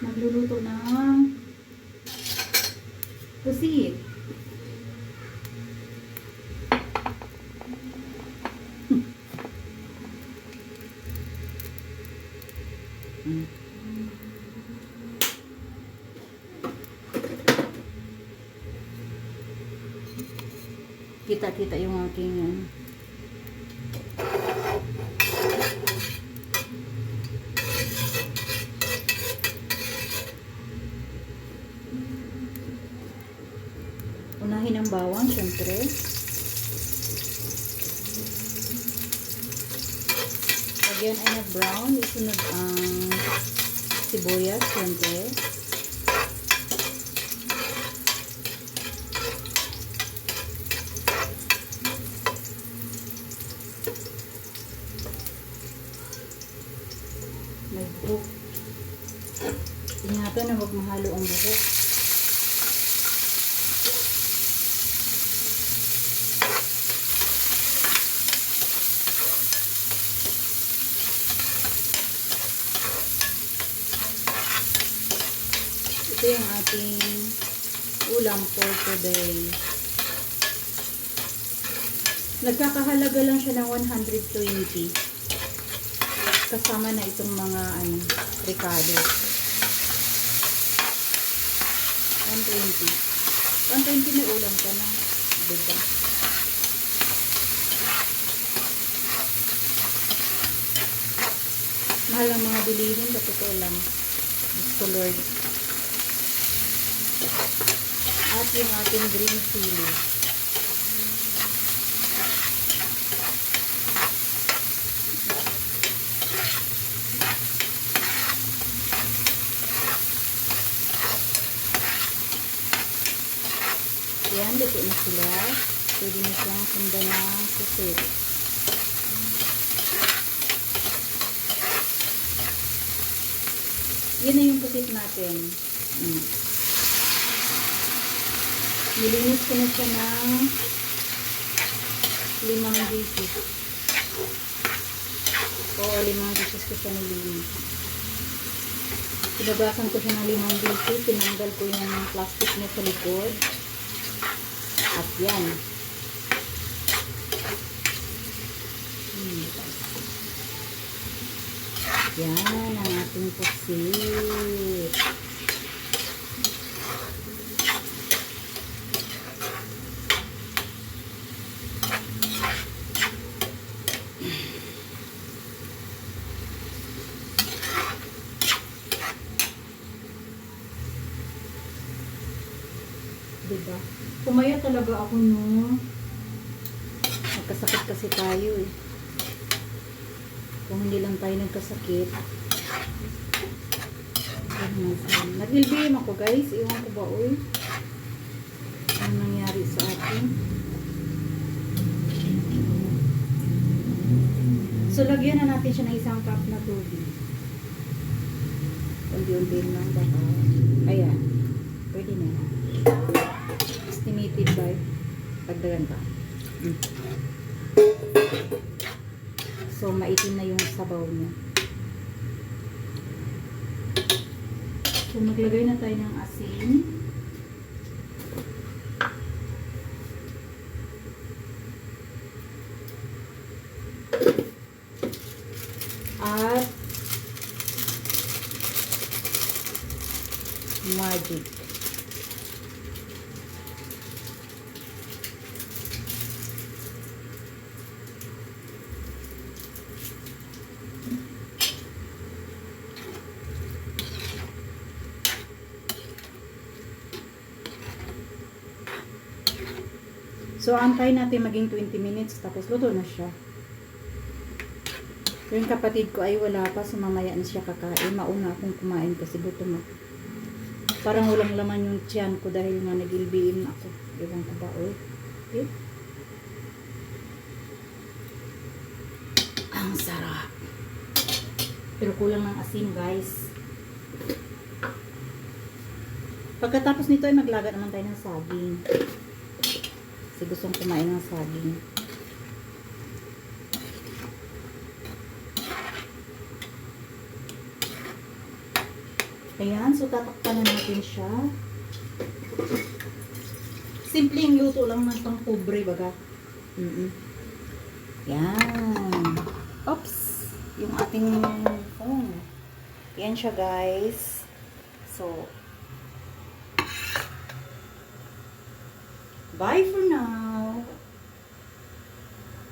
Magluluto ng pusit. Kita-kita yung aking unahin ang bawang, syempre. Pag yan ay nag-brown, isunod ang sibuyas, syempre. May buhok. Ingatan na huwag mahalo ang buhok. Ito yung ating ulam for today. Nagkakahalaga lang siya ng 120. Kasama na itong mga ricado. 120. 120 may ulam ka na. Diba? Mahal ang mga bilihin. Totoo lang. Gusto Lord. At yung ating green chili. Yan, luto na sila. Pwede na siyang sundan ng pusit. Yan na yung pusit natin. Nilinis ko na siya ng 5 dishes. Oo, 5 dishes ko siya nilinis. Pinagasan ko siya ng 5 dishes. Tinanggal ko yung plastic niya sa likod. At yan. Yan ang ating pusit. Diba? Pumaya talaga ako, no? Nagkasakit kasi tayo, eh. Kung hindi lang tayo nagkasakit. Nag-LBM ako, guys. Iwan ko ba, uy? Ano nangyari sa akin? So, lagyan na natin siya ng 1 cup na tubig. Unti-unti lang. Baka. Ayan. Pwede na yan. Estimated by pagdagan ka. So, maitim na yung sabaw niya. So, maglagay na tayo ng asin. At magic. So, antay natin maging 20 minutes tapos luto na siya. Yung kapatid ko ay wala pa, so mamaya na siya kakain. Mauna akong kumain kasi gutom ako. Parang walang laman yung tiyan ko dahil nga nag-LBM ako. Ewan ko ba, oy. Okay. Ang sarap. Pero kulang ng asin, guys. Pagkatapos nito ay maglaga naman tayo ng saging. Kasi gustong kumain ng saging. Ayan, so tatakpan na natin siya. Simpleng luto lang ng pang-pobre, baga. Yan. Oops. Yung ating phone. Yan siya, guys. So, bye for now.